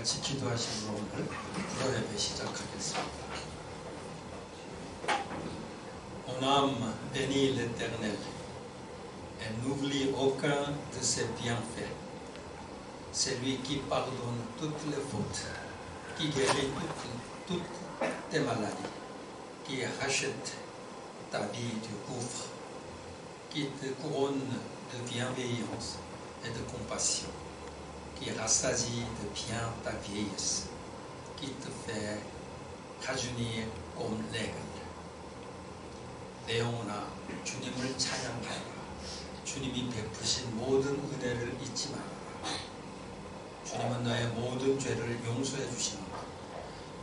같이 기도하시므로 오늘 기도 예배 시작하겠습니다. Au nom béni l'Éternel, et n'oublie aucun de ses bienfaits. C'est lui qui pardonne toutes les fautes, qui guérit toutes tes maladies, qui rachète ta vie du gouffre, qui te couronne de bienveillance et de compassion, qui rassasie de bien ta vieillesse, qui te fait rajeunir comme l'aigle. 내 영혼아, 주님을 찬양하라. 주님이 베푸신 모든 은혜를 잊지 말아라. 주님은 너의 모든 죄를 용서해 주시는 것,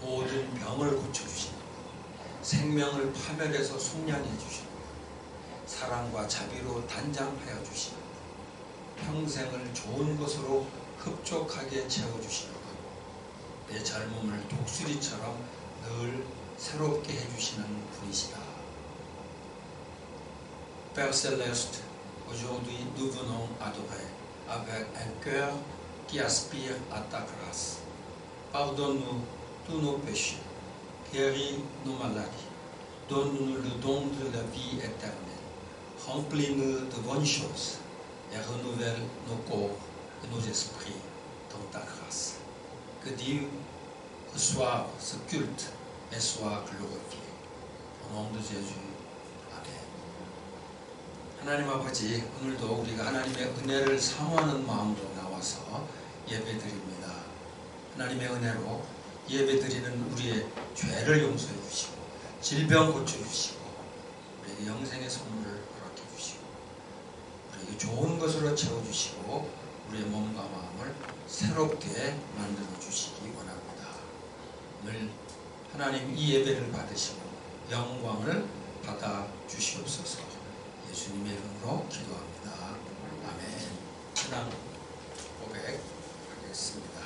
모든 병을 고쳐주시는 것, 생명을 파멸해서 속량해 주시는 것, 사랑과 자비로 단장하여 주시는 것, 평생을 좋은 것으로 흡족하게 채워주시는 것, 내 젊음을 독수리처럼 늘 새롭게 해주시는 분이시다. Père Céleste, aujourd'hui nous venons adorer avec un cœur qui aspire à ta grâce. Pardonne-nous tous nos péchés, guéris nos maladies, donne-nous le don de la vie éternelle, remplis-nous de bonnes choses et renouvelle nos corps et nos esprits dans ta grâce. Que Dieu reçoive ce culte et soit glorifié. Au nom de Jésus. 하나님 아버지, 오늘도 우리가 하나님의 은혜를 사모하는 마음으로 나와서 예배드립니다. 하나님의 은혜로 예배드리는 우리의 죄를 용서해 주시고 질병 고쳐주시고 우리에게 영생의 선물을 허락해 주시고 우리에게 좋은 것으로 채워주시고 우리의 몸과 마음을 새롭게 만들어 주시기 원합니다. 오늘 하나님 이 예배를 받으시고 영광을 받아 주시옵소서. 예수님의 이름으로 기도합니다. 아멘. 신앙 고백하겠습니다.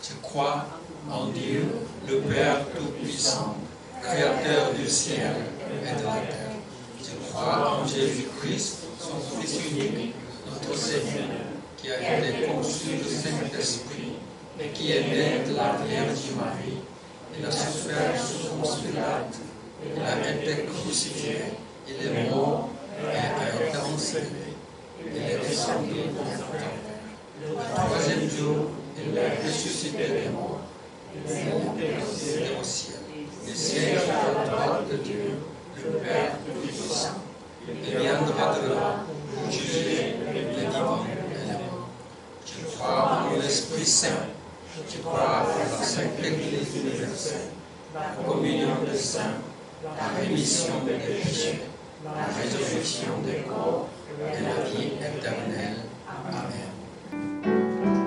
Je crois en Dieu, le Père Tout-Puissant, Créateur du ciel et de la terre. Je crois en Jésus-Christ, son Fils unique, notre Seigneur, qui a été conçu du Saint-Esprit et qui est né de la Vierge Marie. Il a souffert sous Ponce Pilate. Il a été crucifié, il est mort et a été enseigné. Il est descendu dans l'enfer. Le troisième jour, il est ressuscité des morts. Il est monté au ciel. Il siège à la droite de Dieu, le Père Tout-Puissant. Il viendra de là pour juger les vivants et les morts. Je crois en l'Esprit Saint. Je crois en la Sainte Église universelle, la communion des saints, la rémission des péchés, la résurrection des corps et la vie éternelle. Amen. Thank you.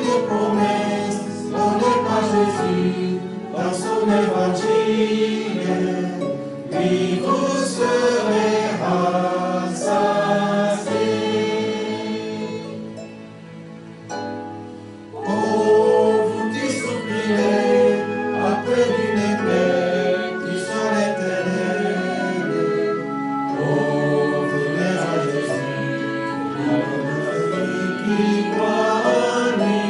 des promesses données par Jésus dans son évangile. Oui, vous serez rassasiés. Oh, vous qui souffrirez après d'une épée qui sont éternelle. Oh, venez à Jésus, qui croit en lui.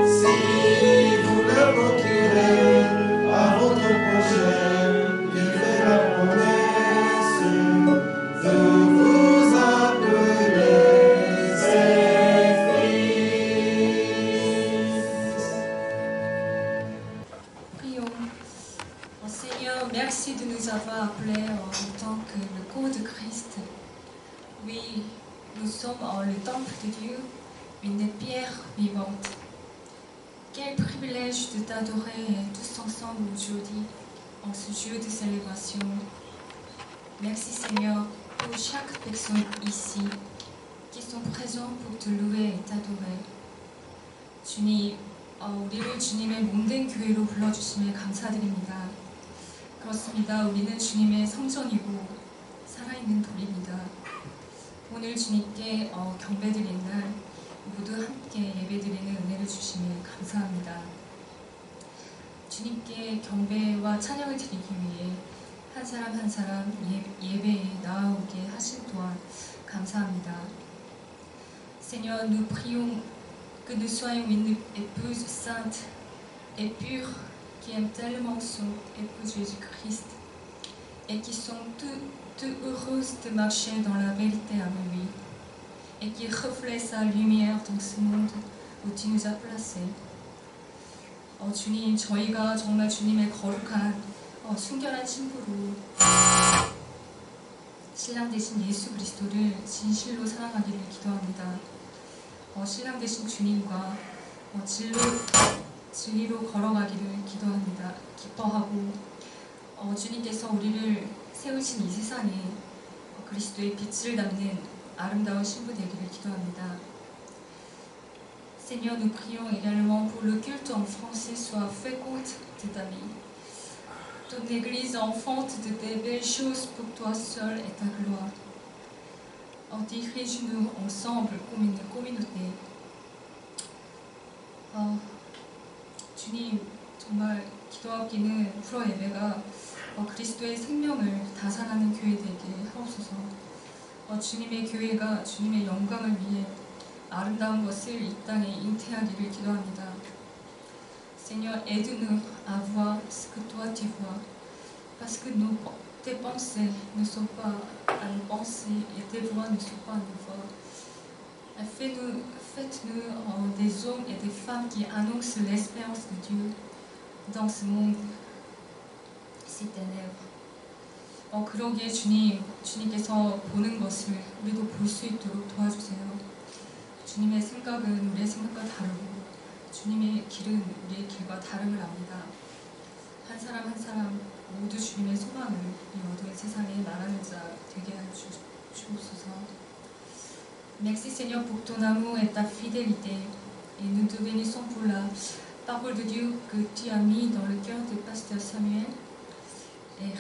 Si vous le procurez à votre prochain, il fait la promesse de vous appeler ses fils. Prions. Seigneur, merci de nous avoir appelés en tant que le corps de Christ. Oui, nous sommes le temple de Dieu, une pierre vivante. Quel privilège de t'adorer tous ensemble aujourd'hui, en ce jour de célébration. Merci Seigneur pour chaque personne ici qui sont présents pour te louer et t'adorer. 주님, 우리를 주님의 몸된 교회로 불러주심에 감사드립니다. 그렇습니다. 우리는 주님의 성전이고 살아있는 돌입니다. 오늘 주님께 경배드린 날 모두 함께 예배드리는 은혜를 주시니 감사합니다. 주님께 경배와 찬양을 드리기 위해 한 사람 한 사람 예배에 나아오게 하신 또한 감사합니다. Seigneur, nous prions que nous soyons une épouse sainte et pure qui aime tellement son époux Jésus-Christ et qui sont toutes heureuses de marcher dans la vérité avec lui et qui reflètent sa lumière dans ce monde où tu nous as placés. 주님, 저희가 정말 주님의 거룩한 순결한 신부로 신랑 되신 예수 그리스도를 진실로 사랑하기를 기도합니다. 신랑 되신 주님과 진리로 걸어가기를 기도합니다. 기뻐하고 주님께서 우리를 세우신 이 세상에 그리스도의 빛을 담는 아름다운 신부 되기를 기도합니다. Seigneur, nous prions également pour le culte en français soit féconde de ta vie. Ton Église enfante de tes belles choses pour toi seul et ta gloire. Dirige-nous ensemble comme une communauté. 주님, 정말 기도하기는 프로 예배가 그리스도의 생명을 다산하는 교회 되게 하옵소서. 주님의 교회가 주님의 영광을 위해 아름다운 것을 이 땅에 잉태하기를 기도합니다. Seigneur, aide-nous à voir ce que toi tu vois, parce que tes pensées ne sont pas à nos pensées et tes voix ne sont pas à nos voix. Faites-nous des hommes et des femmes qui annoncent l'espérance de Dieu dans ce monde si ténèbres. 그러기에 주님께서 보는 것을 우리도 볼 수 있도록 도와주세요. 주님의 생각은 우리의 생각과 다르고 주님의 길은 우리의 길과 다름을 압니다. 한 사람 한 사람 모두 주님의 소망을 이 어두운 세상에 말하는 자 되게 하여 주옵소서. Merci Seigneur pour ton amour et ta fidélité. Et nous te bénissons pour la parole de Dieu que tu as mis dans le cœur de Pasteur Samuel. Et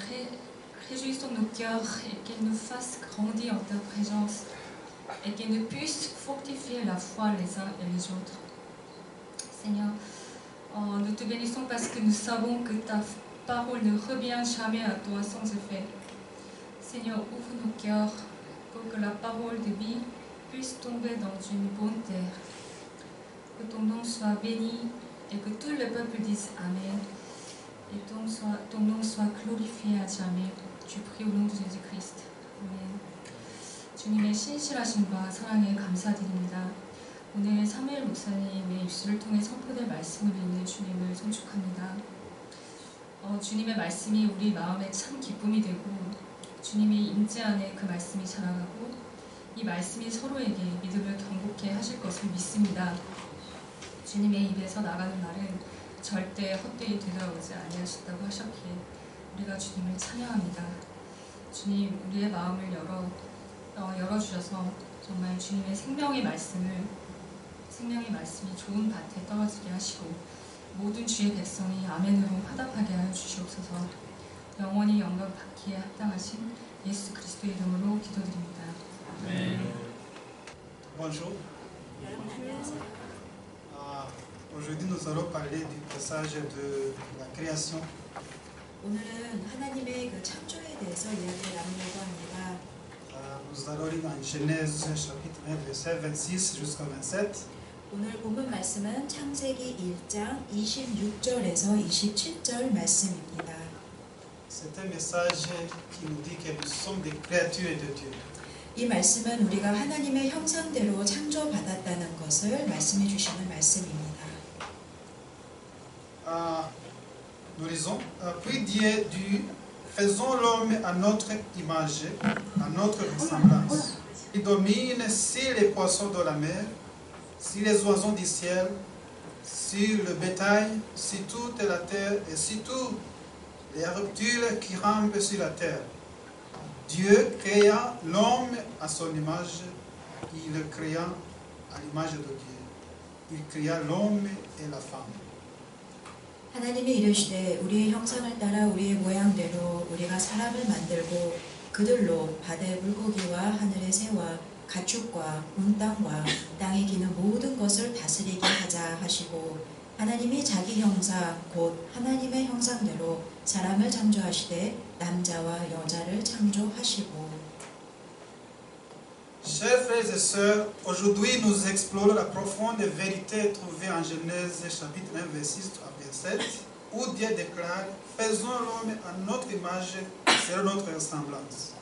réjouissons nos cœurs et qu'elle nous fasse grandir en ta présence. Et qu'elle nous puisse fortifier la foi les uns et les autres. Seigneur, nous te bénissons parce que nous savons que ta parole ne revient jamais à toi sans effet. Seigneur, ouvre nos cœurs pour que la parole de vie puisse tomber dans une bonne terre. Que ton nom soit béni et que tout le peuple dise Amen. Et ton nom soit glorifié à jamais. Je prie au nom de Jésus-Christ. Amen. 주님의 신실하심과 사랑에 감사드립니다. 오늘 사무엘 목사님의 입술을 통해 선포될 말씀을 읽는 주님을 송축합니다. 주님의 말씀이 우리 마음에 참 기쁨이 되고 주님이 임재 안에 그 말씀이 자라가고 이 말씀이 서로에게 믿음을 경고케 하실 것을 믿습니다. 주님의 입에서 나가는 말은 절대 헛되이 되돌아오지 아니하신다고 하셨기에 우리가 주님을 찬양합니다. 주님, 우리의 마음을 열어주셔서 정말 주님의 생명의 말씀을 생명의 말씀이 좋은 밭에 떨어지게 하시고 모든 주의 백성이 아멘으로 화답하게 하여 주시옵소서. 영원히 영광 받기에 합당하신 예수 그리스도 이름으로 기도드립니다. 아멘. Bonjour. Aujourd'hui, nous allons parler du passage de la création. 오늘은 하나님의 그 창조에 대해서 이야기를 나누려고 합니다. Nous allons lire en Genèse chapitre 1, verset 26 jusqu'à 27. 오늘 본문 말씀은 창세기 1장 26절에서 27절 말씀입니다. C'est un message qui nous dit que nous sommes des créatures de Dieu. 이 말씀은 우리가 하나님의 형상대로 창조받았다는 것을 말씀해 주시는 말씀입니다. Nous lisons, puis Dieu dit, faisons l'homme à notre image, à notre ressemblance. Il domine sur les poissons de la mer, sur les oiseaux du ciel, sur le bétail, sur toute la terre et sur tous les reptiles qui rampent sur la terre. Dieu créa l'homme à son image, il le créa à l'image de Dieu. Il créa l'homme et la femme. 하나님이 이르시되 우리의 형상을 따라 우리의 모양대로 우리가 사람을 만들고 그들로 바다의 물고기와 하늘의 새와 가축과 온 땅과 땅에 기는 모든 것을 다스리게 하자 하시고 하나님이 자기 형상 곧 하나님의 형상대로 사람을 창조하시되 남자와 여자를 창조하시고. Chers frères et sœurs, aujourd'hui nous explorons la profonde vérité trouvée en Genèse chapitre 1 verset 6 à 27 où Dieu déclare « Faisons l'homme à notre image selon notre ressemblance ».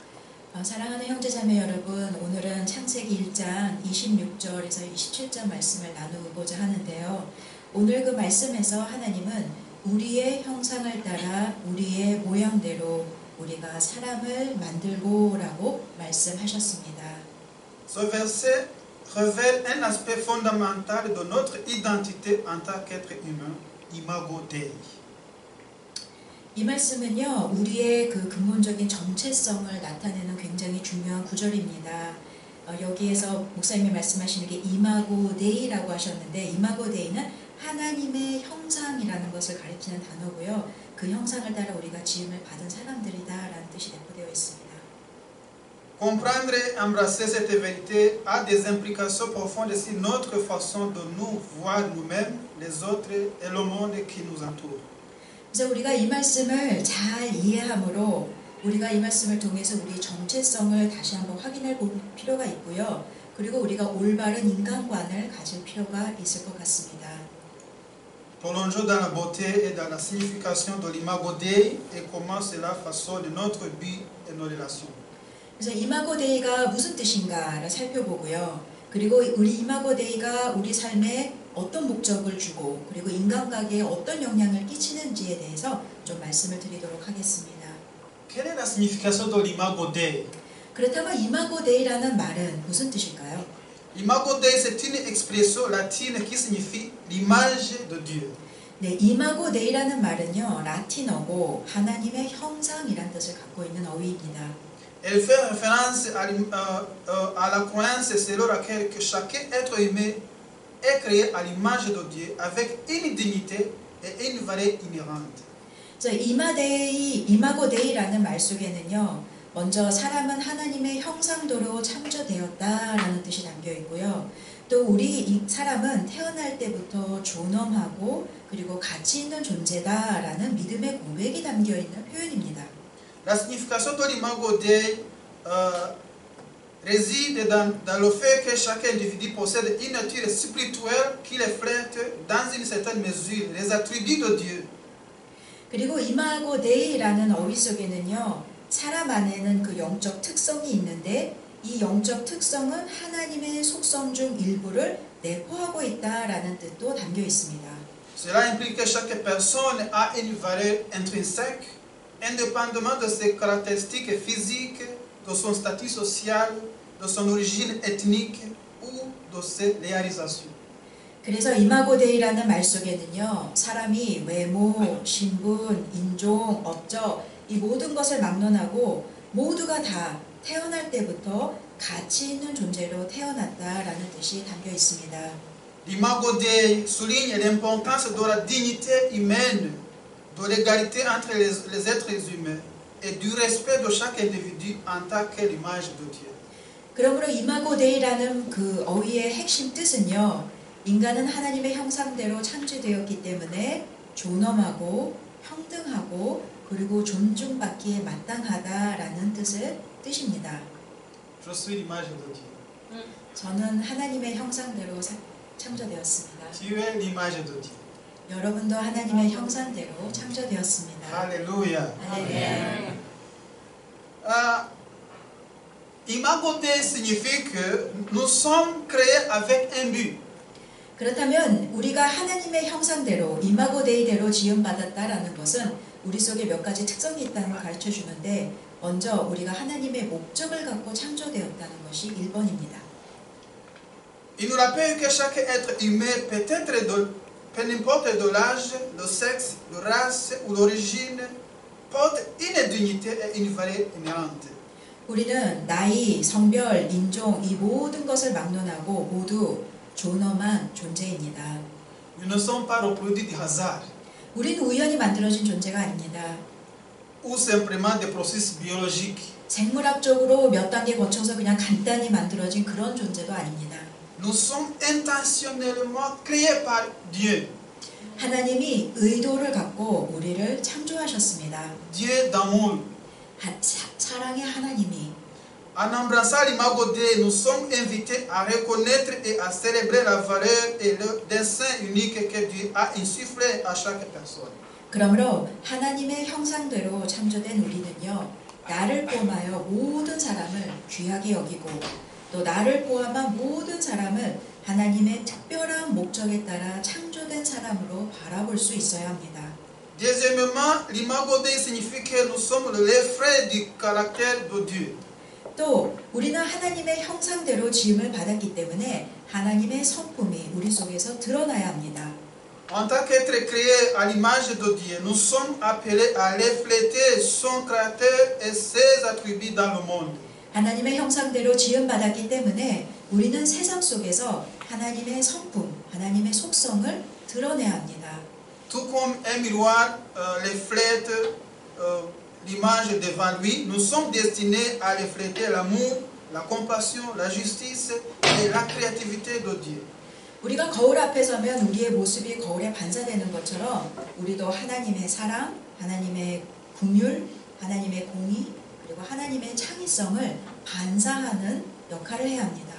사랑하는 형제자매 여러분, 오늘은 창세기 1장 26절에서 27절 말씀을 나누고자 하는데요. 오늘 그 말씀에서 하나님은 우리의 형상을 따라 우리의 모양대로 우리가 사람을 만들고라고 말씀하셨습니다. Ce verset révèle un aspect fondamental de notre identité en tant qu'être humain, imago Dei. 이 말씀은요, 우리의 그 근본적인 정체성을 나타내는 굉장히 중요한 구절입니다. 여기에서 목사님이 말씀하시는 게 이마고 데이라고 하셨는데, 이마고 데이는 하나님의 형상이라는 것을 가리키는 단어고요. 그 형상을 따라 우리가 지음을 받은 사람들이다라는 뜻이 내포되어 있습니다. Comprendre et embrasser cette vérité a des implications profondes sur notre façon de nous voir nous-mêmes, les autres et le monde qui nous entoure. 그래서 우리가 이 말씀을 잘 이해함으로 우리가 이 말씀을 통해서 우리 정체성을 다시 한번 확인해 볼 필요가 있고요. 그리고 우리가 올바른 인간관을 가질 필요가 있을 것 같습니다. Plongeons dans la beauté et dans la signification de l'imago Dei et comment cela façonne notre vie et nos relations. 그래서 이마고 데이가 무슨 뜻인가를 살펴보고요. 그리고 우리 이마고 데이가 우리 삶에 어떤 목적을 주고 그리고 인간관계에 어떤 영향을 끼치는지에 대해서 좀 말씀을 드리도록 하겠습니다. Quelle est la signification de l'imago Dei? 그렇다면 이마고 데이라는 말은 무슨 뜻일까요? L'imago Dei, c'est une expression latine qui signifie l'image de Dieu. 네, 이마고 데이라는 말은요, 라틴어고 하나님의 형상이란 뜻을 갖고 있는 어휘입니다. Elle fait référence à la croyance selon laquelle chaque être humain est créé à l'image de Dieu avec une dignité et une valeur inhérente. 이마고 데이라는 말 속에는요, 먼저 사람은 하나님의 형상대로 창조되었다라는 뜻이 담겨 있고요. 또 우리 이 사람은 태어날 때부터 존엄하고 그리고 가치 있는 존재다라는 믿음의 고백이 담겨 있는 표현입니다. La signification de l'imago Dei réside dans le fait que chaque individu possède une nature spirituelle qui reflète dans une certaine mesure les attributs de Dieu. 그리고 이마고 데이라는 어휘 속에는요, 사람 안에는 그 영적 특성이 있는데 이 영적 특성은 하나님의 속성 중 일부를 내포하고 있다라는 뜻도 담겨 있습니다. Cela implique que chaque personne a une valeur intrinsèque, indépendamment de ses caractéristiques physiques, de son statut social, de son origine ethnique ou de ses réalisations. 그래서 이마고 데이라는 말 속에는요, 사람이 외모, 신분, 인종, 업적 이 모든 것을 막론하고 모두가 다 태어날 때부터 가치 있는 존재로 태어났다라는 뜻이 담겨 있습니다. L'imago Dei souligne l'importance de la dignité humaine, de l'égalité entre les êtres humains et du respect de chaque individu en tant que l'image de Dieu. 그러므로 이마고 데이라는 그 어휘의 핵심 뜻은요. 인간은 하나님의 형상대로 창조되었기 때문에 존엄하고 평등하고 그리고 존중받기에 마땅하다라는 뜻입니다. Je suis l'image de Dieu. 저는 하나님의 형상대로 창조되었습니다. Tu es l'image de Dieu. 여러분도 하나님의 형상대로 창조되었습니다. Alléluia. 할렐루야. Imago Dei signifie que nous sommes créés avec un but. 그렇다면 우리가 하나님의 형상대로 이마고 데이대로 지음받았다라는 것은 우리 속에 몇 가지 특성이 있다는 걸 가르쳐 주는데 먼저 우리가 하나님의 목적을 갖고 창조되었다는 것이 1번입니다. Il nous rappelle que chaque être humain, peu n'importe de l'âge, le sexe, la race ou l'origine, porte une dignité et une valeur inhérente. 우리는 나이, 성별, 인종 이 모든 것을 막론하고 모두 존엄한 존재입니다. Nous ne sommes pas le produit du hasard 우리는 우연히 만들어진 존재가 아닙니다. ou simplement des processus biologiques. 생물학적으로 몇 단계 거쳐서 그냥 간단히 만들어진 그런 존재도 아닙니다. Nous sommes intentionnellement créés par Dieu. 하나님이 의도를 갖고 우리를 창조하셨습니다. Dieu d'amour. 사랑의 하나님이 En embrassant l'imago Dei, nous sommes invités à reconnaître et à célébrer la valeur et le dessein unique que Dieu a insufflé à chaque personne. 그러므로 하나님의 형상대로 창조된 우리는요. 나를 포함하여 모든 사람을 귀하게 여기고 또 나를 포함한 모든 사람을 하나님의 특별한 목적에 따라 창조된 사람으로 바라볼 수 있어야 합니다. Deuxièmement, l'imago Dei signifie que nous sommes le reflet du caractère de Dieu. 또 우리는 하나님의 형상대로 지음을 받았기 때문에 하나님의 성품이 우리 속에서 드러나야 합니다. En tant qu'être créé à l'image de Dieu, nous sommes appelés à refléter son caractère et ses attributs dans le monde. 하나님의 형상대로 지음받았기 때문에 우리는 세상 속에서 하나님의 성품, 하나님의 속성을 드러내야 합니다. Tout comme un miroir reflète l'image devant lui, nous sommes destinés à refléter l'amour, la compassion, la justice et la créativité de Dieu. 우리가 거울 앞에 서면 우리의 모습이 거울에 반사되는 것처럼 우리도 하나님의 사랑, 하나님의 긍휼, 하나님의 공의, 그리고 하나님의 창의성을 반사하는 역할을 해야 합니다.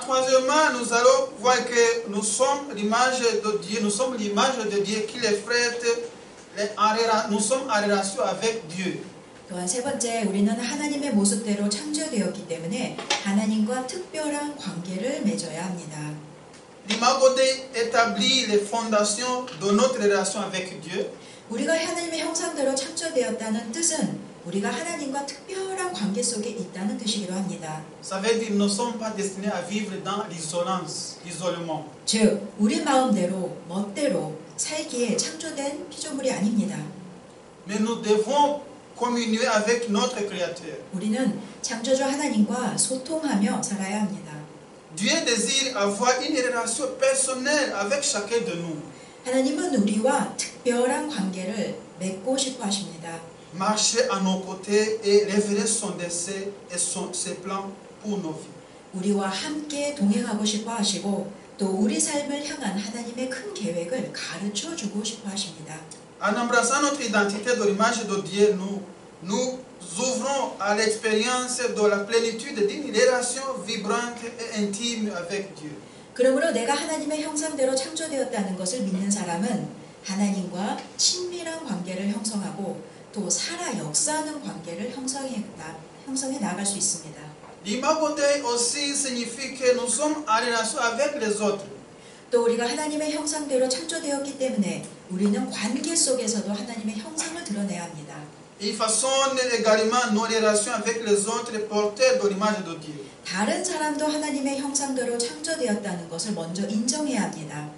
Troisièmement, nous allons voir que nous sommes l'image de Dieu, nous sommes l'image de Dieu qui reflète, nous sommes en relation avec Dieu. 또한 세 번째, 우리는 하나님의 모습대로 창조되었기 때문에 하나님과 특별한 관계를 맺어야 합니다. L'imago Dei établit les fondations de notre relation avec Dieu. 우리가 하나님의 형상대로 창조되었다는 뜻은 우리가 하나님과 특별한 관계 속에 있다는 뜻이기도 합니다. Ça veut dire que nous ne sommes pas destinés à vivre dans l'isolement. 즉, 우리 마음대로, 멋대로 살기에 창조된 피조물이 아닙니다. Mais nous devons communier avec notre Créateur. 우리는 창조주 하나님과 소통하며 살아야 합니다. Dieu désire avoir une relation personnelle avec chacun de nous. 하나님은 우리와 특별한 관계를 맺고 싶어 하십니다. Marcher à nos côtés et révéler son dessein et ses plans pour nos vies. 우리와 함께 동행하고 싶어 하시고 또 우리 삶을 향한 하나님의 큰 계획을 가르쳐 주고 싶어 하십니다. En embrassant notre identité de l'image de Dieu, nous ouvrons à l'expérience de la plénitude d'une relation vibrante et intime avec Dieu. 그러므로 내가 하나님의 형상대로 창조되었다는 것을 믿는 사람은 하나님과 친밀한 관계를 형성하고 또 살아 역사하는 관계를 형성해 나갈 수 있습니다. L'imago Dei aussi signifie que nous sommes en relation avec les autres. 또 우리가 하나님의 형상대로 창조되었기 때문에 우리는 관계 속에서도 하나님의 형상을 드러내야 합니다. Il façonne également nos relations avec les autres porteurs de l'image de Dieu. 다른 사람도 하나님의 형상대로 창조되었다는 것을 먼저 인정해야 합니다.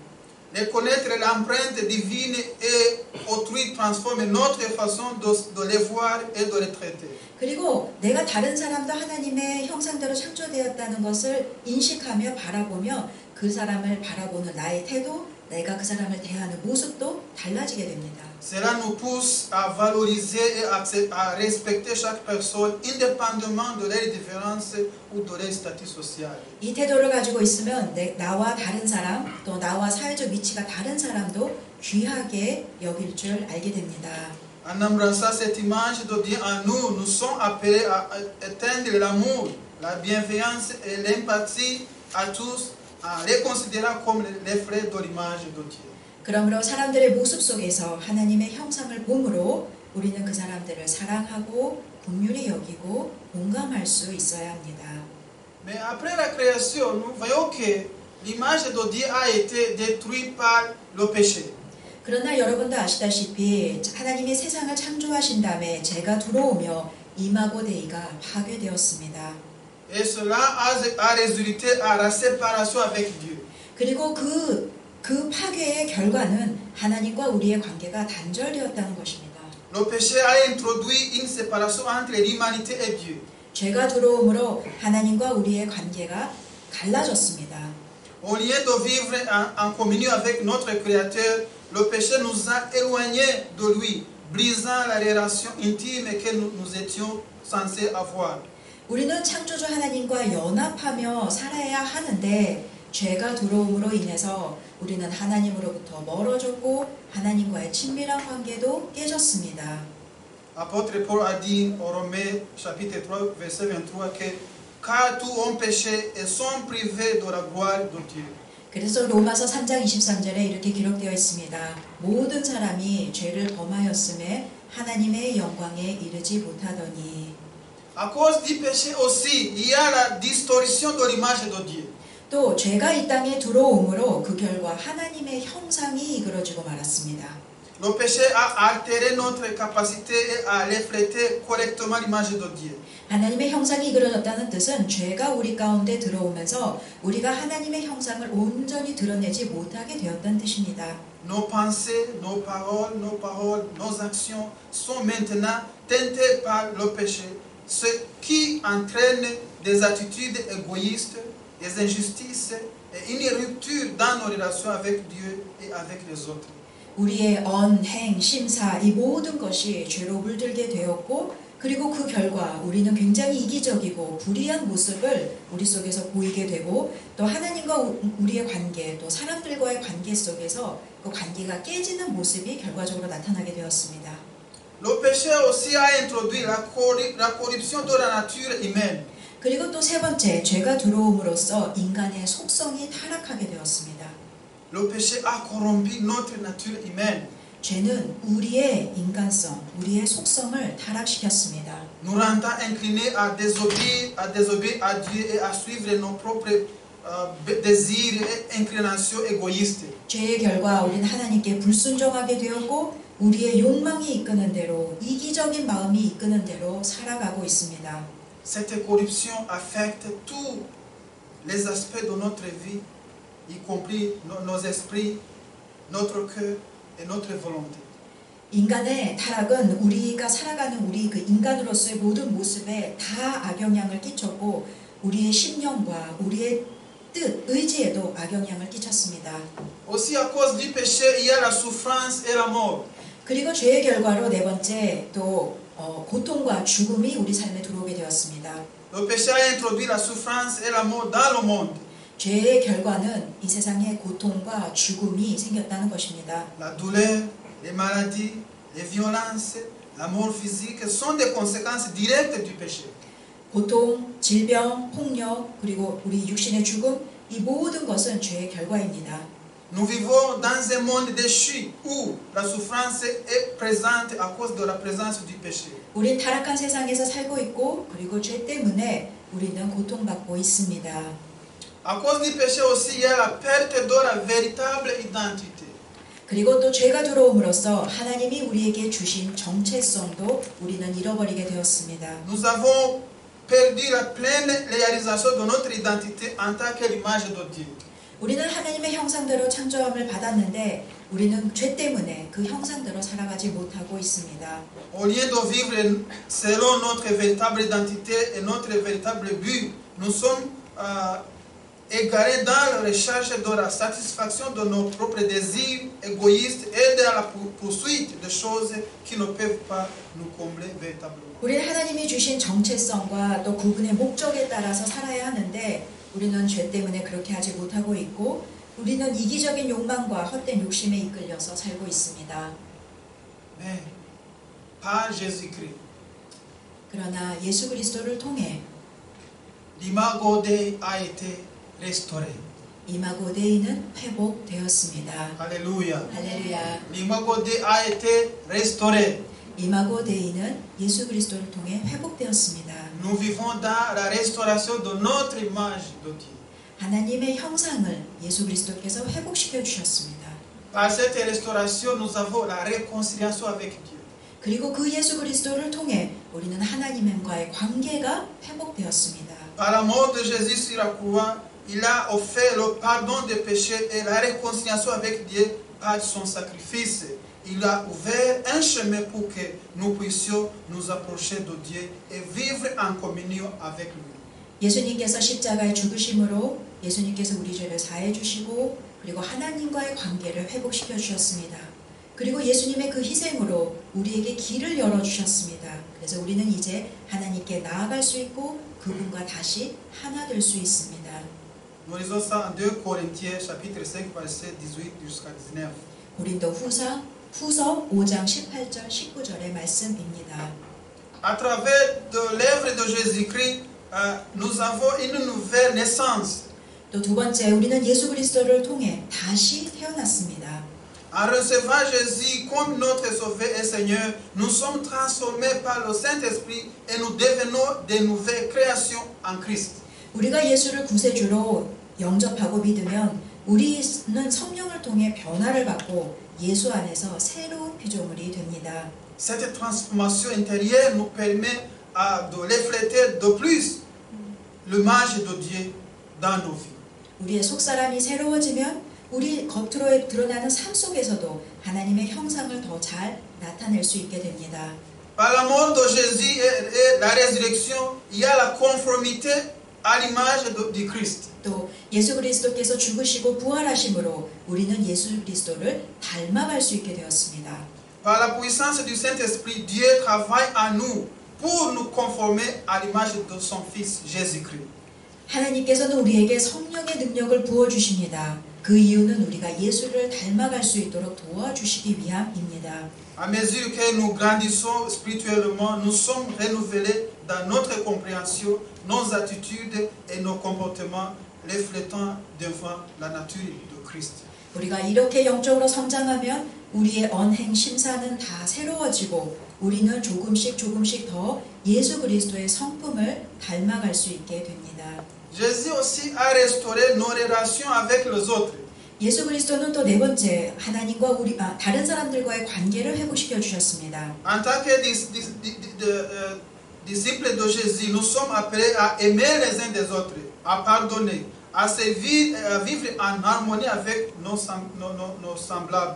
Reconnaître l'empreinte divine et autrui transforme notre façon de les voir et de les traiter. 그리고 내가 다른 사람도 하나님의 형상대로 창조되었다는 것을 인식하며 바라보며 그 사람을 바라보는 나의 태도, 내가 그 사람을 대하는 모습도 달라지게 됩니다. Cela nous pousse à valoriser et à respecter chaque personne indépendamment de leurs différences ou de leur statut social. 이 태도를 가지고 있으면 나와 다른 사람, 또 나와 사회적 위치가 다른 사람도 귀하게 여길 줄 알게 됩니다. En embrassant cette image de Dieu en nous, nous sommes appelés à éteindre l'amour, la bienveillance et l'empathie à tous, en les considérant comme les frères de l'image de Dieu. 그러므로 사람들의 모습 속에서 하나님의 형상을 봄으로 우리는 그 사람들을 사랑하고 긍휼히 여기고 공감할 수 있어야 합니다. Mais après la création, nous voyons que l'image de Dieu a été détruite par le péché. 그러나 여러분도 아시다시피 하나님이 세상을 창조하신 다음에 죄가 들어오며 이마고 데이가 파괴되었습니다. Et cela a résulté à la séparation avec Dieu. 그리고 그 파괴의 결과는 하나님과 우리의 관계가 단절되었다는 것입니다. Le péché a introduit une séparation entre l'humanité et Dieu. 죄가 들어옴으로 하나님과 우리의 관계가 갈라졌습니다. Au lieu de vivre en communion avec notre Créateur, le péché nous a éloignés de lui, brisant la relation intime que nous étions censés avoir. 우리는 창조주 하나님과 연합하며 살아야 하는데 죄가 들어옴으로 인해서 우리는 하나님으로부터 멀어졌고 하나님과의 친밀한 관계도 깨졌습니다. Apôtre Paul a dit au Romains chapitre 3 verset 23 que car tous ont péché et sont privés de la gloire de Dieu. 그래서 로마서 3장 23절에 이렇게 기록되어 있습니다. 모든 사람이 죄를 범하였음에 하나님의 영광에 이르지 못하더니. À cause du péché aussi, il y a la distorsion de l'image de Dieu. 또 죄가 이 땅에 들어오므로 그 결과 하나님의 형상이 이그러지고 말았습니다. Le péché a altéré notre capacité à refléter correctement l'image de Dieu. 하나님의 형상이 이그러졌다는 뜻은 죄가 우리 가운데 들어오면서 우리가 하나님의 형상을 온전히 드러내지 못하게 되었다는 뜻입니다. Nos pensées, nos paroles, nos actions sont maintenant teintées par le péché, ce qui entraîne des attitudes égoïstes, des injustices et une rupture dans nos relations avec Dieu et avec les autres. 우리의 언, 행, 심사 이 모든 것이 죄로 물들게 되었고 그리고 그 결과 우리는 굉장히 이기적이고 불의한 모습을 우리 속에서 보이게 되고 또 하나님과 우리의 관계 또 사람들과의 관계 속에서 그 관계가 깨지는 모습이 결과적으로 나타나게 되었습니다. Le péché aussi a introduit la corruption de la nature humaine. 그리고 또 세 번째, 죄가 들어옴으로써 인간의 속성이 타락하게 되었습니다. Le péché a corrompu notre nature humaine. 죄는 우리의 인간성, 우리의 속성을 타락시켰습니다. Nous rendant inclinés à désobéir à Dieu et à suivre nos propres désirs et inclinations égoïstes. 죄의 결과 우리는 하나님께 불순종하게 되었고 우리의 욕망이 이끄는 대로 이기적인 마음이 이끄는 대로 살아가고 있습니다. Cette corruption affecte tous les aspects de notre vie, y compris nos esprits, notre cœur et notre volonté. 인간의 타락은 우리가 살아가는 우리 그 인간으로서의 모든 모습에 다 악영향을 끼쳤고 우리의 심령과 우리의 뜻, 의지에도 악영향을 끼쳤습니다. Aussi à cause du péché, il y a la souffrance et la mort. 그리고 죄의 결과로 네 번째 또 고통과 죽음이 우리 삶에 들어오게 되었습니다. Le péché a introduit la souffrance et la mort dans le monde. 죄의 결과는 이 세상에 고통과 죽음이 생겼다는 것입니다. La douleur, les maladies, les violences, la mort physique sont des conséquences directes du péché. 고통, 질병, 폭력, 그리고 우리 육신의 죽음 이 모든 것은 죄의 결과입니다. Nous vivons dans un monde déchu où la souffrance est présente à cause de la présence du péché. 우린 타락한 세상에서 살고 있고 그리고 죄 때문에 우리는 고통받고 있습니다. À cause du péché aussi, il y a la perte de la véritable identité. 그리고 또 죄가 들어옴으로써 하나님이 우리에게 주신 정체성도 우리는 잃어버리게 되었습니다. Nous avons perdu la pleine réalisation de notre identité en tant que l'image de Dieu. 우리는 하나님의 형상대로 창조함을 받았는데 우리는 죄 때문에 그 형상대로 살아가지 못하고 있습니다. Au lieu de vivre selon notre véritable identité et notre véritable but, nous sommes égarés dans la recherche de la satisfaction de nos propres désirs égoïstes et dans la poursuite de choses qui ne peuvent pas nous combler véritablement. 우리는 하나님이 주신 정체성과 또 그분의 목적에 따라서 살아야 하는데 우리는 죄 때문에 그렇게 하지 못하고 있고 우리는 이기적인 욕망과 헛된 욕심에 이끌려서 살고 있습니다. Mais par Jésus-Christ, 그러나 예수 그리스도를 통해 l'imago Dei a été restauré. 이마고 데이는 회복되었습니다. Alléluia. 할렐루야. L'imago Dei a été restauré. 이마고 데이는 예수 그리스도를 통해 회복되었습니다. Nous vivons dans la restauration de notre image de Dieu. 하나님의 형상을 예수 그리스도께서 회복시켜 주셨습니다. Par cette restauration, nous avons la réconciliation avec Dieu. 그리고 그 예수 그리스도를 통해 우리는 하나님과의 관계가 회복되었습니다. Par la mort de Jésus sur la croix, il a offert le pardon des péchés et la réconciliation avec Dieu par son sacrifice. Il a ouvert un chemin pour que nous puissions nous approcher de Dieu et vivre en communion avec lui. 예수님께서 십자가에 죽으심으로 예수님께서 우리 죄를 사해 주시고 그리고 하나님과의 관계를 회복시켜 주셨습니다. 그리고 예수님의 그 희생으로 우리에게 길을 열어 주셨습니다. 그래서 우리는 이제 하나님께 나아갈 수 있고 그분과 다시 하나 될 수 있습니다. Nous lisons ça en 2 Corinthiens chapitre 5 verset 18 jusqu'à 19. 고린도 후서 5장 18절 19절의 말씀입니다. À travers de l'œuvre de Jésus-Christ, nous avons une nouvelle naissance. 또 두 번째, 우리는 예수 그리스도를 통해 다시 태어났습니다. En recevant Jésus comme notre Sauveur et Seigneur, nous sommes transformés par le Saint-Esprit et nous devenons de nouvelles créations en Christ. 우리가 예수를 구세주로 영접하고 믿으면 우리는 성령을 통해 변화를 받고 예수 안에서 새로운 피조물이 됩니다. Cette transformation intérieure nous permet de refléter de plus l'image de Dieu dans nos vies. 우리의 속사람이 새로워지면 우리 겉으로 드러나는 삶 속에서도 하나님의 형상을 더 잘 나타낼 수 있게 됩니다. Par la mort de Jésus et la résurrection, il y a la conformité à l'image du Christ. 또 예수 그리스도께서 죽으시고 부활하심으로 우리는 예수 그리스도를 닮아갈 수 있게 되었습니다. Par la puissance du Saint-Esprit, Dieu travaille en nous pour nous conformer à l'image de son Fils Jésus-Christ. 하나님께서는 우리에게 성령의 능력을 부어주십니다. 그 이유는 우리가 예수를 닮아갈 수 있도록 도와주시기 위함입니다. À mesure que nous grandissons spirituellement, nous sommes renouvelés dans notre compréhension, nos attitudes et nos comportements reflétant devant la nature de Christ. 우리가 이렇게 영적으로 성장하면 우리의 언행 심사는 다 새로워지고 우리는 조금씩 더 예수 그리스도의 성품을 닮아갈 수 있게 됩니다. Jésus aussi a restauré nos relations avec les autres. 예수 그리스도는 또 네 번째 하나님과 다른 사람들과의 관계를 회복시켜 주셨습니다. En tant que disciples de Jésus, nous sommes appelés à aimer les uns des autres, à pardonner, à servir, à vivre en harmonie avec nos semblables.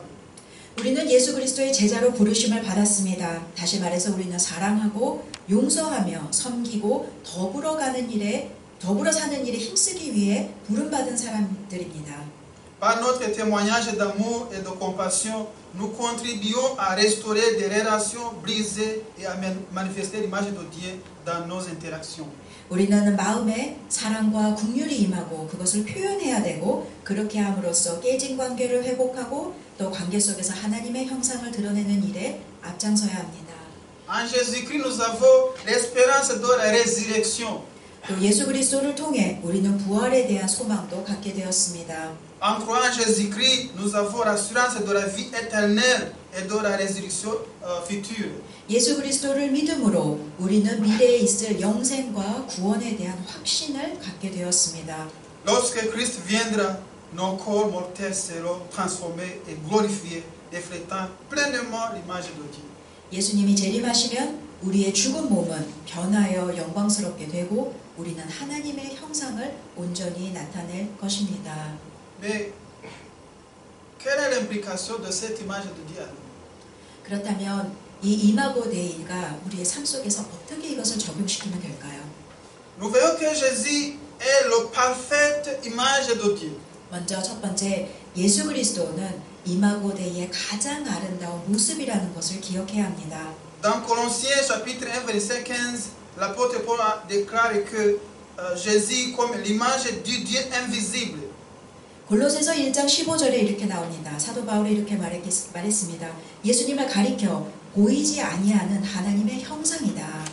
우리는 예수 그리스도의 제자로 부르심을 받았습니다. 다시 말해서 우리는 사랑하고 용서하며 섬기고 더불어 사는 일에 힘쓰기 위해 부름받은 사람들입니다. Par notre témoignage d'amour et de compassion, nous contribuons à restaurer des relations brisées et à manifester l'image de Dieu dans nos interactions. 우리는 마음에 사랑과 긍휼이 임하고 그것을 표현해야 되고 그렇게 함으로써 깨진 관계를 회복하고 또 관계 속에서 하나님의 형상을 드러내는 일에 앞장서야 합니다. En Jésus-Christ, nous avons l'espérance de la résurrection. 또 예수 그리스도를 통해 우리는 부활에 대한 소망도 갖게 되었습니다. En croyant en Jésus-Christ, nous avons l'assurance de la vie éternelle et de la résurrection future. 예수 그리스도를 믿음으로 우리는 미래에 있을 영생과 구원에 대한 확신을 갖게 되었습니다. Lorsque Christ viendra, nos corps mortels seront transformés et glorifiés, reflétant pleinement l'image de Dieu. 예수님이 재림하시면 우리의 죽은 몸은 변하여 영광스럽게 되고 우리는 하나님의 형상을 온전히 나타낼 것입니다. Mais quelle est l'implication de cette image de Dieu? 그렇다면 이 이마고 데이가 우리의 삶 속에서 어떻게 이것을 적용시키면 될까요? Nous voyons que Jésus est la parfaite image de Dieu. 먼저 첫 번째, 예수 그리스도는 이마고 데이의 가장 아름다운 모습이라는 것을 기억해야 합니다. Dans Colossiens chapitre 1 verset 15, l'apôtre Paul déclare que Jésus comme l'image du Dieu invisible. 골로새서 1장 15절에 이렇게 나옵니다. 사도 바울이 이렇게 말했습니다. 예수님을 가리켜 보이지 아니하는 하나님의 형상이다.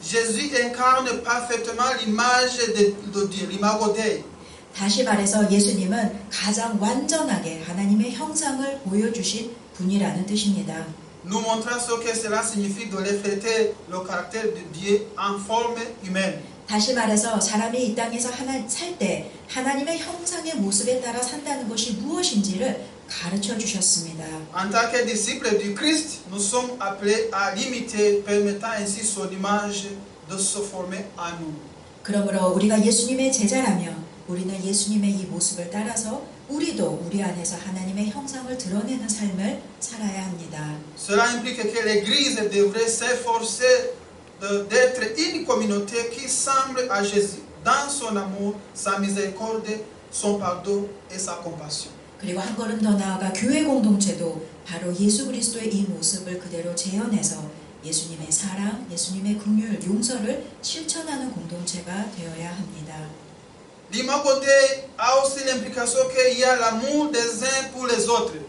Jésus incarne parfaitement l'image de Dieu, l'imago Dei. 다시 말해서 예수님은 가장 완전하게 하나님의 형상을 보여주신 분이라는 뜻입니다. Nous montrons ce que cela signifie de refléter le caractère de Dieu en forme humaine. 다시 말해서 사람이 이 땅에서 살 때 하나님의 형상의 모습에 따라 산다는 것이 무엇인지를 가르쳐 주셨습니다. En tant que disciples du Christ, nous sommes appelés à l'imiter, permettant ainsi son image de se former en nous. 그러므로 우리가 예수님의 제자라면 우리는 예수님의 이 모습을 따라서 우리도 우리 안에서 하나님의 형상을 드러내는 삶을 살아야 합니다. Cela implique que l'Église devrait s'efforcer d'être une communauté qui semble à Jésus dans son amour, sa miséricorde, son pardon et sa compassion. 그리고 한 걸음 더 나아가 교회 공동체도 바로 예수 그리스도의 이 모습을 그대로 재현해서 예수님의 사랑, 예수님의 긍휼, 용서를 실천하는 공동체가 되어야 합니다. L'imago Dei a aussi l'implication qu'il y a l'amour des uns pour les autres.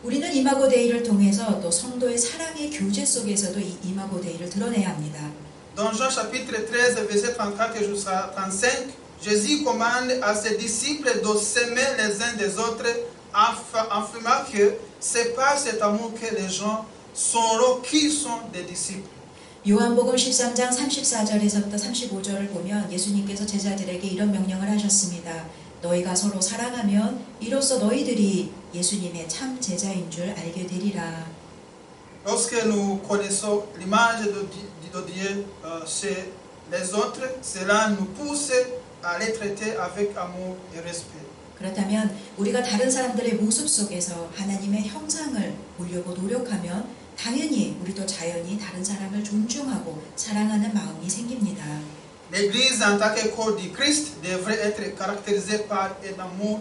우리는 이마고 데이를 통해서 또 성도의 사랑의 교제 속에서도 이 이마고 데이를 드러내야 합니다. Dans Jean chapitre 13, verset 34 jusqu'à 35, Jésus commande à ses disciples de s'aimer les uns des autres, affirmant que c'est par cet amour que les gens sauront qui sont des disciples. 요한복음 13장 34절에서부터 35절을 보면 예수님께서 제자들에게 이런 명령을 하셨습니다. 너희가 서로 사랑하면 이로써 너희들이 예수님의 참 제자인 줄 알게 되리라. Lorsque nous connaissons l'image de Dieu chez les autres, cela nous pousse à les traiter avec amour et respect. 그렇다면 우리가 다른 사람들의 모습 속에서 하나님의 형상을 보려고 노력하면 당연히 우리도 자연히 다른 사람을 존중하고 사랑하는 마음이 생깁니다. L'Église en tant que corps du Christ devrait être caractérisée par un amour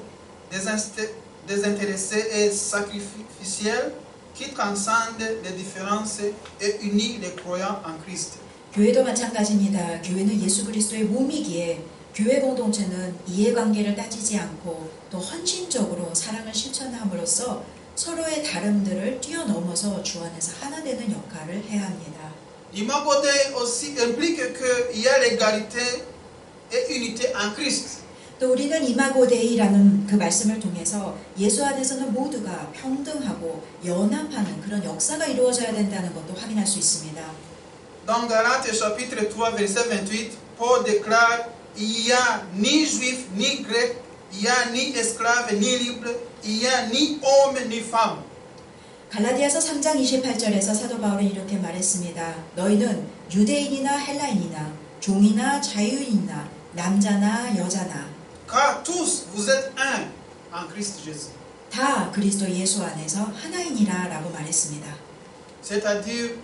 désintéressé et sacrificiel qui transcende les différences et unit les croyants en Christ. 교회도 마찬가지입니다. 교회는 예수 그리스도의 몸이기에 교회 공동체는 이해관계를 따지지 않고 또 헌신적으로 사랑을 실천함으로써 서로의 다름들을 뛰어넘어서 주 안에서 하나 되는 역할을 해야 합니다. L'imago Dei aussi implique qu'il y a l'égalité et unité en Christ. 또 우리는 이마고 데이라는 그 말씀을 통해서 예수 안에서는 모두가 평등하고 연합하는 그런 역사가 이루어져야 된다는 것도 확인할 수 있습니다. Dans Galates chapitre 3 verset 28, Paul déclare il y a ni juif ni grec, il y a ni esclave ni libre, il y a ni homme ni femme. 갈라디아서 3장 28절에서 사도 바울은 이렇게 말했습니다. 너희는 유대인이나 헬라인이나 종이나 자유인이나 남자나 여자나 Car tous vous êtes un en Christ Jésus. 다 그리스도 예수 안에서 하나이니라 라고 말했습니다. C'est-à-dire,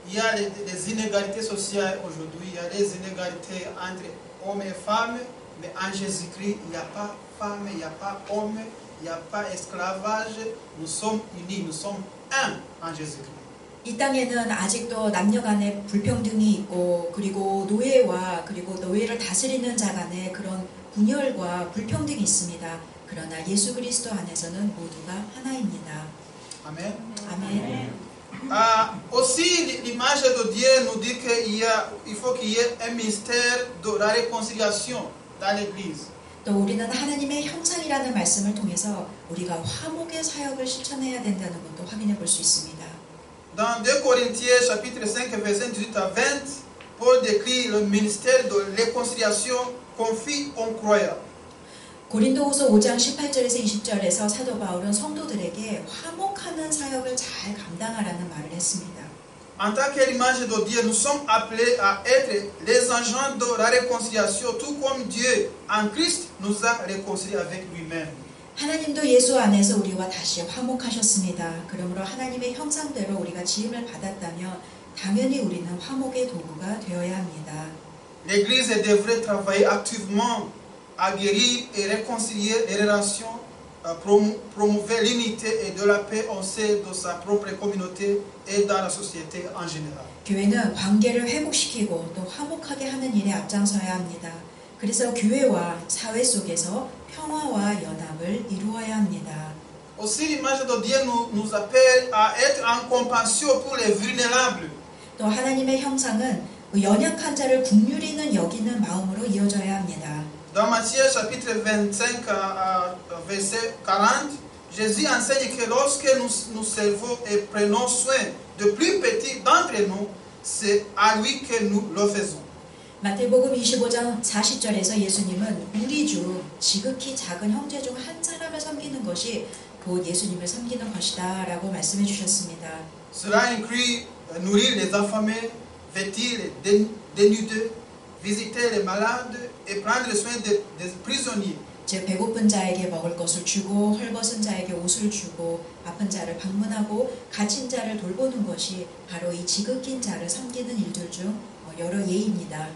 il y a des inégalités sociales aujourd'hui, il y a des inégalités entre hommes et femmes, mais en Jésus-Christ, il n'y a pas femme, il n'y a pas homme, il n'y a pas esclavage, nous sommes unis, nous sommes un en Jésus-Christ. 이 땅에는 아직도 남녀 간의 불평등이 있고 그리고 노예와 그리고 노예를 다스리는 자 간의 그런 분열과 불평등이 있습니다. 그러나 예수 그리스도 안에서는 모두가 하나입니다. Amen. 아멘. Aussi, l'image de Dieu nous dit qu'il faut qu'il y ait un ministère de la réconciliation dans l'Église. 또 우리는 하나님의 형상이라는 말씀을 통해서 우리가 화목의 사역을 실천해야 된다는 것도 확인해 볼 수 있습니다. Dans 2 Corinthiens chapitre 5 verset 18 à 20, Paul décrit le ministère de réconciliation confié aux croyants. 고린도후서 5장 18절에서 20절에서 사도 바울은 성도들에게 화목하는 사역을 잘 감당하라는 말을 했습니다. En tant que l'image de Dieu, nous sommes appelés à être les agents de la réconciliation, tout comme Dieu en Christ nous a réconciliés avec lui-même. 하나님도 예수 안에서 우리와 다시 화목하셨습니다. 그러므로 하나님의 형상대로 우리가 지음을 받았다면 당연히 우리는 화목의 도구가 되어야 합니다. L'Église devrait travailler activement à guérir et réconcilier les relations, à promouvoir l'unité et de la paix au sein de sa propre communauté et dans la société en général. 교회는 관계를 회복시키고 또 화목하게 하는 일에 앞장서야 합니다. 그래서 교회와 사회 속에서 평화와 연합을 이루어야 합니다. Aussi, l'image de Dieu nous appelle à être en compassion pour les vulnérables. 또 하나님의 형상은 연약한 자를 긍휼히는 여기는 마음으로 이어져야 합니다. Dans Matthieu chapitre 25 verset 40, Jésus enseigne que lorsque nous servons et prenons soin de plus petits d'entre nous, c'est à lui que nous le faisons. 마태복음 25장 40절에서 예수님은 우리 중 지극히 작은 형제 중 한 사람을 섬기는 것이 곧 예수님을 섬기는 것이다 라고 말씀해 주셨습니다. Cela inclut nourrir les affamés, vêtir les dénudés, visiter les malades et prendre soin des prisonniers. 즉 배고픈 자에게 먹을 것을 주고 헐벗은 자에게 옷을 주고 아픈 자를 방문하고 갇힌 자를 돌보는 것이 바로 이 지극히 자를 섬기는 일들 중 여러 예입니다.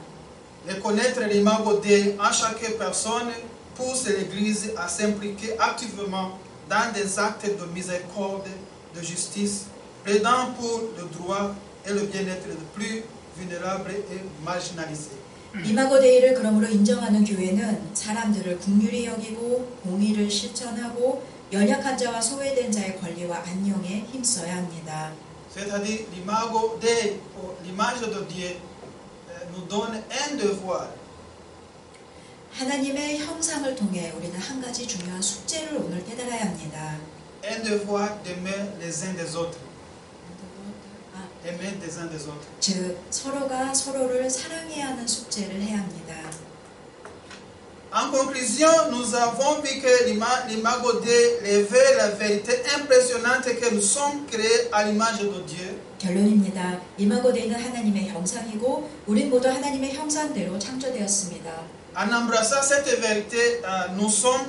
Reconnaître l'imago Dei en chaque personne pousse l'Église à s'impliquer activement dans des actes de miséricorde, de justice, plaidant pour le droit et le bien-être des plus vulnérables et marginalisés. 이마고 데이를 그러므로 인정하는 교회는 사람들을 긍휼히 여기고 공의를 실천하고 연약한 자와 소외된 자의 권리와 안녕에 힘써야 합니다. C'est-à-dire l'imago Dei, l'image de Dieu, nous donne un devoir. 하나님의 형상을 통해 우리는 한 가지 중요한 숙제를 오늘 깨달아야 합니다. Un devoir d'aimer les uns des autres. Aimer des uns des autres. 즉 서로가 서로를 사랑해야 하는 숙제를 해야 합니다. En conclusion, nous avons vu que l'imago Dei révèle la vérité impressionnante que nous sommes créés à l'image de Dieu. 결론입니다. 이마고 데이는 하나님의 형상이고 우린 모두 하나님의 형상대로 창조되었습니다. En embrassant cette vérité, nous sommes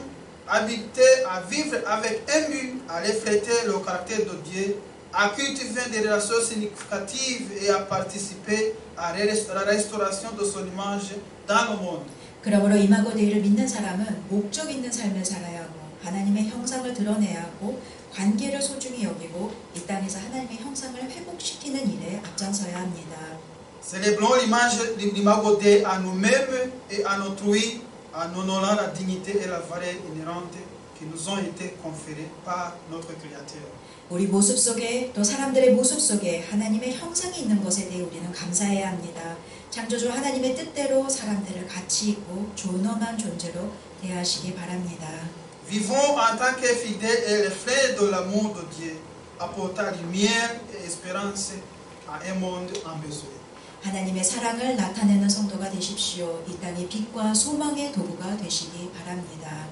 habités à vivre avec un but, à refléter le caractère de Dieu, à cultiver des relations significatives et à participer à la restauration de son image dans le monde. 그러므로 이마고 데이를 믿는 사람은 목적 있는 삶을 살아야 하고 하나님의 형상을 드러내야 하고 관계를 소중히 여기고 이 땅에서 하나님의 형상을 회복시키는 일에 앞장서야 합니다. Célébrons l'imago Dei à nous-mêmes et à autrui en honorant la dignité et la valeur inhérente qui nous ont été conférées par notre Créateur. 우리 모습 속에 또 사람들의 모습 속에 하나님의 형상이 있는 것에 대해 우리는 감사해야 합니다. 창조주 하나님의 뜻대로 사람들을 가치 있고 존엄한 존재로 대하시기 바랍니다. Vivons en tant que fidèles et reflets de l'amour de Dieu, apportant lumière et espérance à un monde en besoin. 하나님의 사랑을 나타내는 성도가 되십시오. 이 땅의 빛과 소망의 도구가 되시기 바랍니다.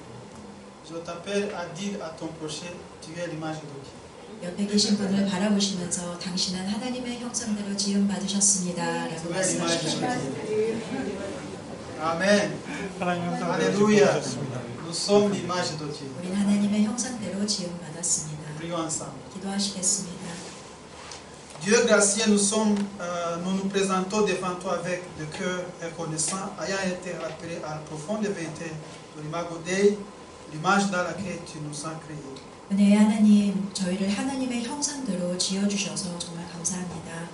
Je t'appelle à dire à ton prochain, tu es l'image de Dieu. 옆에 계신 분을 바라보시면서 당신은 하나님의 형상대로 지음받으셨습니다. 라고 말씀하십시오. Amen. Alléluia. Nous sommes l'image de Dieu. 우린 하나님의 형상대로 지음받았습니다. Prions ensemble. 기도하시겠습니다. Dieu gracieux, nous nous présentons devant toi avec le cœur reconnaissant, ayant été rappelés à la profonde vérité de l'imago Dei, l'image dans laquelle tu nous as créés. 은혜의 하나님, 저희를 하나님의 형상대로 지어주셔서 정말 감사합니다.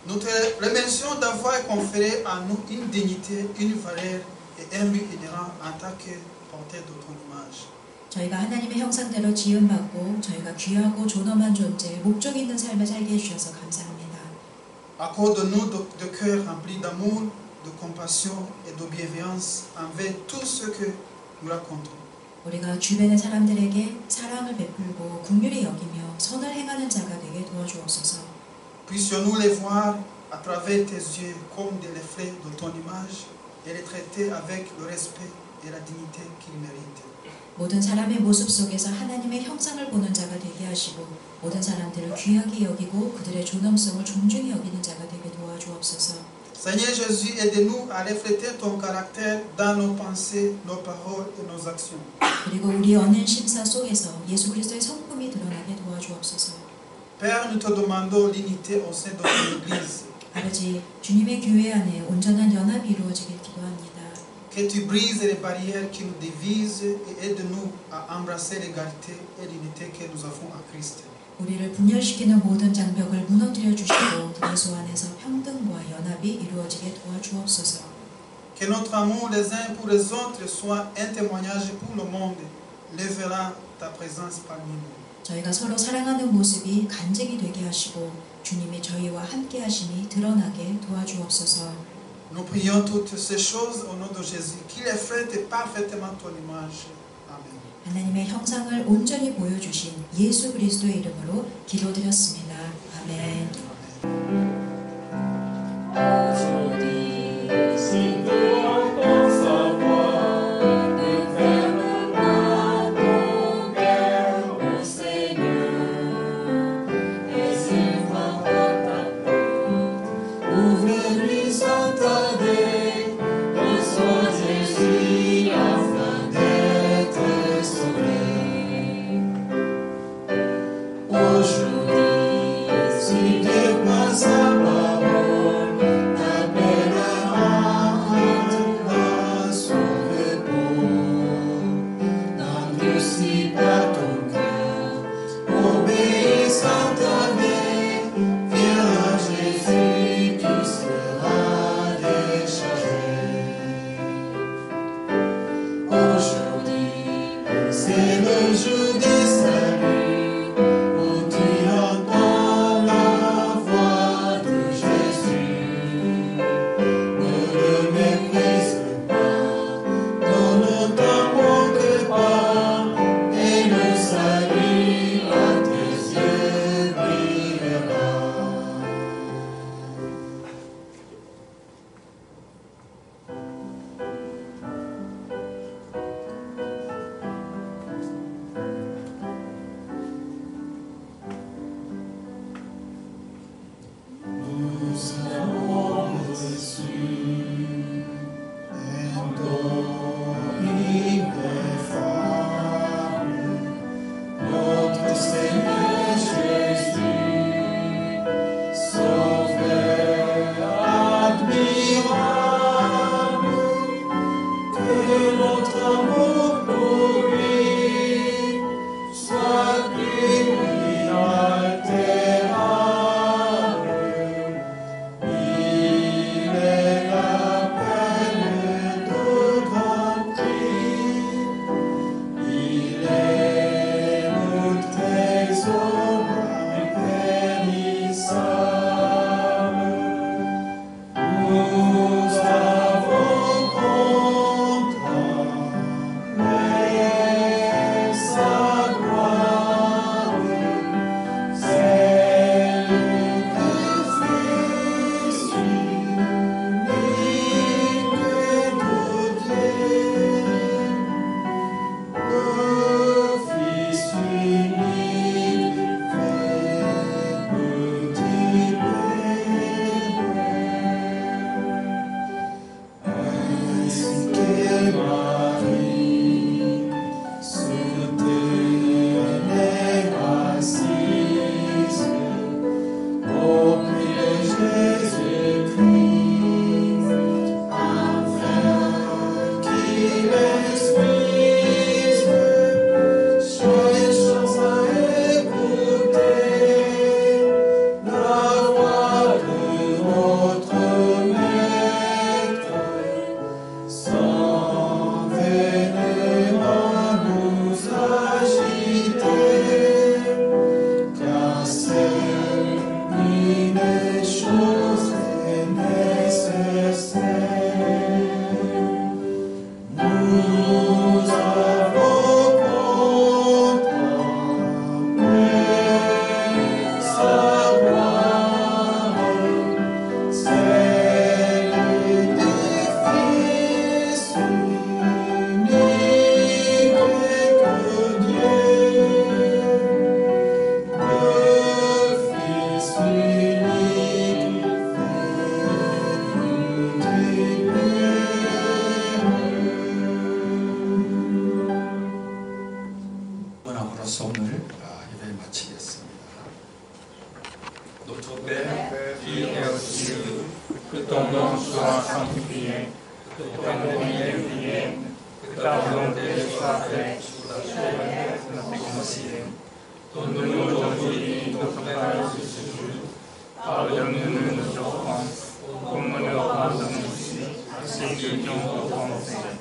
Nous te remercions d'avoir conféré à nous une dignité, une valeur et un but inhérent en tant que porteur de ton image. 저희가 하나님의 형상대로 지음받고 저희가 귀하고 존엄한 존재, 목적 있는 삶을 살게 해주셔서 감사합니다. Accorde-nous de cœurs remplis d'amour, de compassion et de bienveillance envers tous ceux que nous rencontrons. 우리가 주변의 사람들에게 사랑을 베풀고 긍휼히 여기며 선을 행하는 자가 되게 도와주옵소서. Puissions-nous les voir à travers tes yeux comme des reflets de ton image et les traiter avec le respect et la dignité qu'ils méritent. 모든 사람의 모습 속에서 하나님의 형상을 보는 자가 되게 하시고 모든 사람들을 귀하게 여기고 그들의 존엄성을 존중히 여기는 자가 되게 도와주옵소서. Seigneur Jésus, aide-nous à refléter ton caractère dans nos pensées, nos paroles et nos actions. 그리고 우리 언행 심사 속에서 예수 그리스도의 성품이 드러나게 도와주옵소서. Père, nous te demandons l'unité au sein de ton Église. 아버지, 주님의 교회 안에 온전한 연합이 이루어지길 기도합니다. Que tu brises les barrières qui nous divisent et aide-nous à embrasser l'égalité et l'unité que nous avons en Christ. 우리를 분열시키는 모든 장벽을 무너뜨려 주시고 예수 안에서 평등과 연합이 이루어지게 도와주옵소서. Que notre amour les uns pour les autres soit un témoignage pour le monde, révélant ta présence parmi nous. 저희가 서로 사랑하는 모습이 간증이 되게 하시고 주님이 저희와 함께 하심이 드러나게 도와주옵소서. Nous prions toutes ces choses au nom de Jésus, qui reflète parfaitement ton image. Amen. 하나님의 형상을 온전히 보여주신 예수 그리스도의 이름으로 기도드렸습니다. 아멘. 들어서 오늘 예배 마치겠습니다. Notre Père, qui es aux cieux, que ton nom soit sanctifié, que ta volonté vienne, que ta volonté soit faite sur la terre comme au ciel. Donne-nous aujourd'hui notre pain de ce jour. Pardonne-nous nos offenses, comme nous pardonnons aussi à ceux qui nous ont offensés.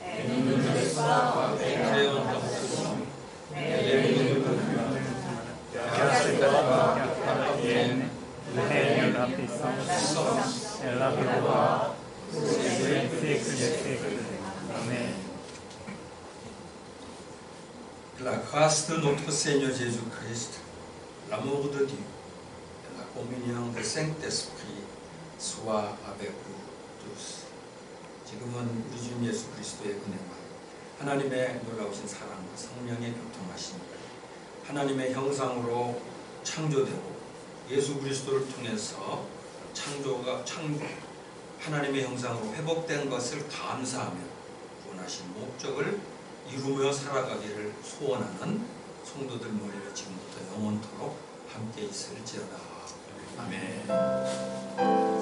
Et ne nous laisse pas entrer en tentation, mais élève-nous du mal. Car c'est à toi qu'appartiennent le règne, la puissance et la gloire pour les siècles des siècles. Amen. Que la grâce de notre Seigneur Jésus-Christ, l'amour de Dieu et la communion du Saint-Esprit soit avec vous tous. 지금은 우리 주님 예수 그리스도의 은혜와 하나님의 놀라우신 사랑과 성령의 교통하심이 하나님의 형상으로 창조되고 예수 그리스도를 통해서 하나님의 형상으로 회복된 것을 감사하며 원하신 목적을 이루며 살아가기를 소원하는 성도들 머리를 지금부터 영원토록 함께 있을지어다. 아멘.